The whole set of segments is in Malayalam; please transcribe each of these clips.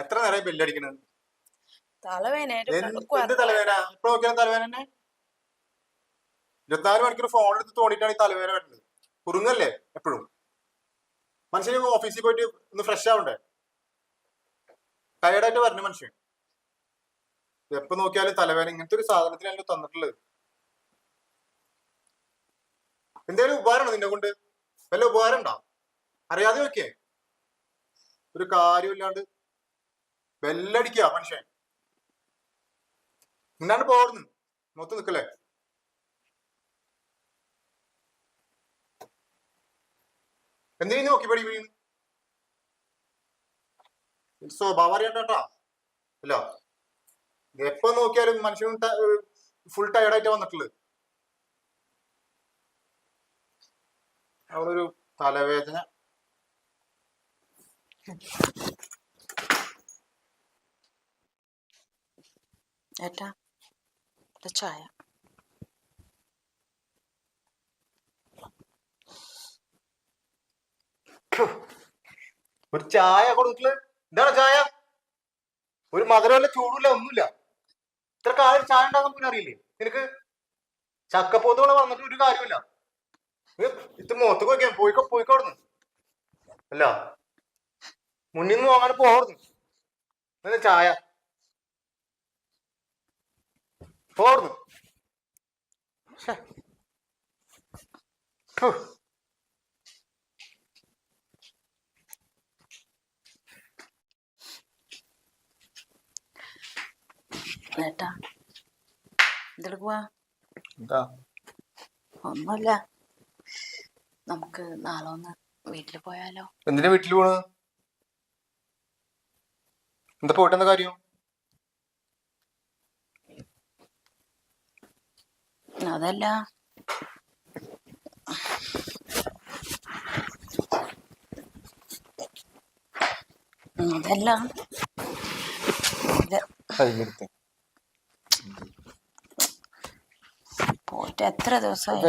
എത്ര നേരം ബെല്ലടിക്കണത്? തലവേദനയായിട്ട് എന്ത് കിടക്കുവായിരുന്നു. തലവേദന? ഇപ്പൊ നോക്കിയാലും തലവേദന തന്നെ. 24 മണിക്കൂർ ഫോൺ എടുത്ത് തോണ്ടിട്ടാണ് ഈ തലവേദന വരുന്നത്. കുറുങ്ങല്ലേ എപ്പോഴും? മനുഷ്യന് ഓഫീസിൽ പോയിട്ട് ഒന്ന് ഫ്രഷ് ആവണ്ടേ? ടയർഡായിട്ട് വരണ മനുഷ്യൻ. എപ്പൊ നോക്കിയാലും തലവേദന. ഇങ്ങനത്തെ ഒരു സാധനത്തിനല്ലോ തന്നിട്ടുള്ളത്. എന്തേലും ഉപകാരമാണോ നിന്നെ കൊണ്ട്? വല്ല ഉപകാരം ഉണ്ടോ? അറിയാതെ നോക്കിയേ. ഒരു കാര്യമില്ലാണ്ട് ബെല്ലടിക്കുക മനുഷ്യൻ. ഇന്നാണ്ട് പോടുന്നു മൊത്തം നിക്കല്ലേ. എന്തിനു നോക്കി പടി വീഴുന്നു? സ്വഭാവം അറിയണ്ടാ. അല്ല, എപ്പോ നോക്കിയാലും മനുഷ്യൻ ഫുൾ ടയർഡായിട്ട് വന്നിട്ടുള്ളത്. അവളൊരു തലവേദന. ഏട്ടാ ചായ. ഒരു ചായ കൊടുത്തിട്ടുള്ള എന്താണ് ചായ? ഒരു മധുരമല്ല, ചൂടില്ല, ഒന്നുമില്ല. ഇത്ര കാര്യം ചായ ഉണ്ടാകാൻ പിന്നെ അറിയില്ലേ നിനക്ക്? ചക്കപ്പോത്തോളം വന്നിട്ട് ഒരു കാര്യമില്ല. ഇത് മുഖത്ത് പോയിക്കാൻ പോയിക്കോടുന്നു. അല്ല, മുന്നിൽ നിന്ന് പോകാൻ പോകരുന്നു. ചായ പോടുന്നു. ഏട്ടാ എന്തെടുക്കുവാ? എന്താ? ഒന്നുമില്ല. നമുക്ക് നാളെ ഒന്ന് വീട്ടിൽ പോയാലോ? എന്തിനാ വീട്ടിൽ പോണ്? എന്താ പോയിട്ടെന്താ കാര്യം? അതല്ല, പോയിട്ട് എത്ര ദിവസമായി?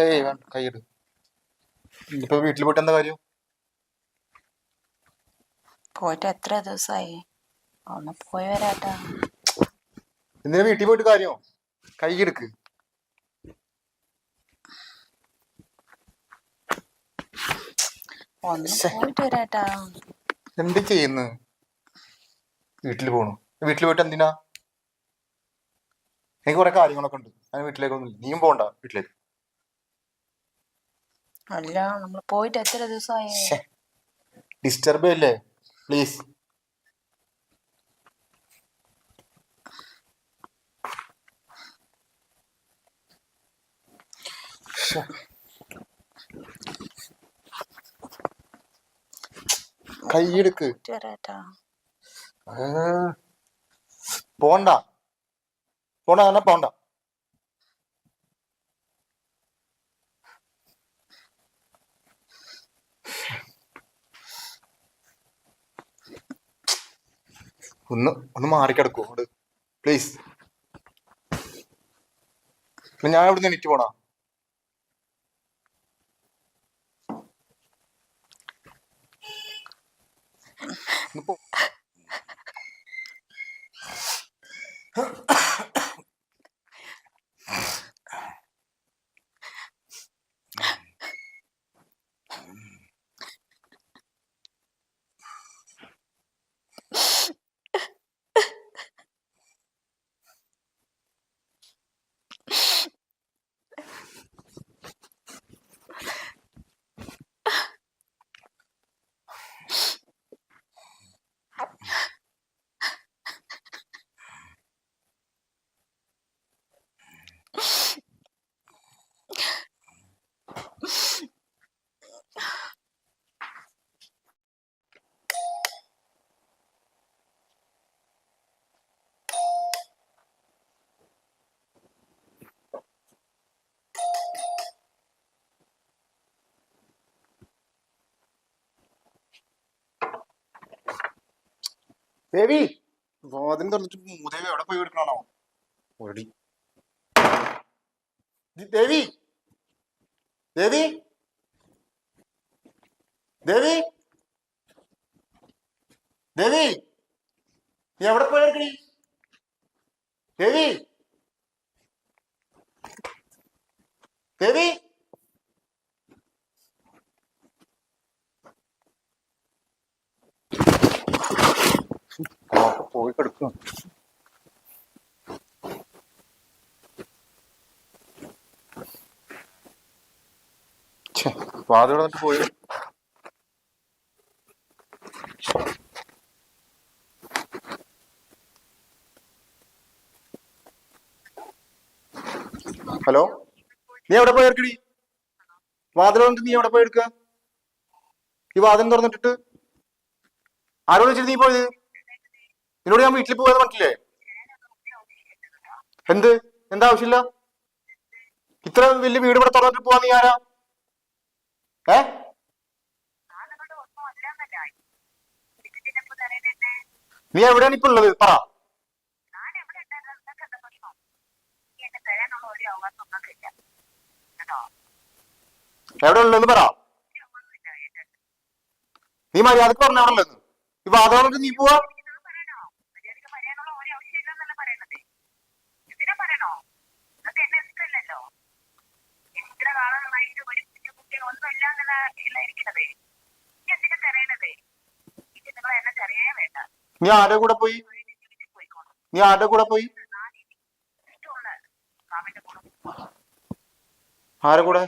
ഇപ്പൊ വീട്ടിൽ പോയിട്ട് എന്താ കാര്യം? പോയിട്ട് എത്ര ദിവസമായി? ഒന്ന് പോയി വരാട്ടാ. എന്തിനാ വീട്ടിൽ പോയിട്ട് കാര്യമോ? കൈയെടുക്ക്. ഒന്ന് പോയിട്ട് വരാട്ടാ. എന്ത് ചെയ്യുന്നു? വീട്ടിൽ പോണു. വീട്ടിൽ പോയിട്ട് എന്തിനാ? എനിക്ക് കുറെ കാര്യങ്ങളൊക്കെ ഉണ്ട്. ഞാൻ വീട്ടിലേക്കൊന്നും ഇല്ല. നീയും പോണ്ട വീട്ടിലേക്ക്. അല്ല, നമ്മൾ പോയിട്ട് എത്ര ദിവസമായി? ഡിസ്റ്റർബ് അല്ലേ, പ്ലീസ്. കൈയെടുക്ക്. പോണ്ട പോണ്ട അങ്ങനെ പോണ്ട. ഒന്ന് മാറിക്കിടക്കൂ പ്ലീസ്. ഞാൻ ഇവിടുന്ന് എണീറ്റ് പോണ? ദേവി, വാതിൽ തുറന്നിട്ട് മൂദേവി എവിടെ പോയി എടുക്കണോ? ഓടി. ദേവി, ദേവി, ദേവി, ദേവി. നീ എവിടെ പോയി ദേവി ദേവി പോയി കിടക്കും വാതിൽ വന്നിട്ട് പോയി ഹലോ നീ എവിടെ പോയി ഇറക്കടി വാതിൽ വന്നിട്ട് നീ എവിടെ പോയി എടുക്ക ഈ വാതിൽ തുറന്നിട്ടിട്ട് ആരോട് വെച്ചിട്ട് നീ പോയത് നിന്നോട് ഞാൻ വീട്ടിൽ പോയത് പറഞ്ഞില്ലേ എന്താ ആവശ്യമില്ല ഇത്ര വലിയ വീട് ഇവിടെ തുറന്നിട്ട് പോവാ നീ ആരാ ഏ നീ എവിടെയാണ് ഇപ്പൊ ഉള്ളത് പറ എവിടെ ഉള്ളതെന്ന് പറ നീ മര്യാദക്ക് പറഞ്ഞ അവിടെ ഉള്ളതെന്ന് ഈ വാദം നീ പോവാ നീ ആരുടെ കൂടെ പോയി ആരുടെ കൂടെ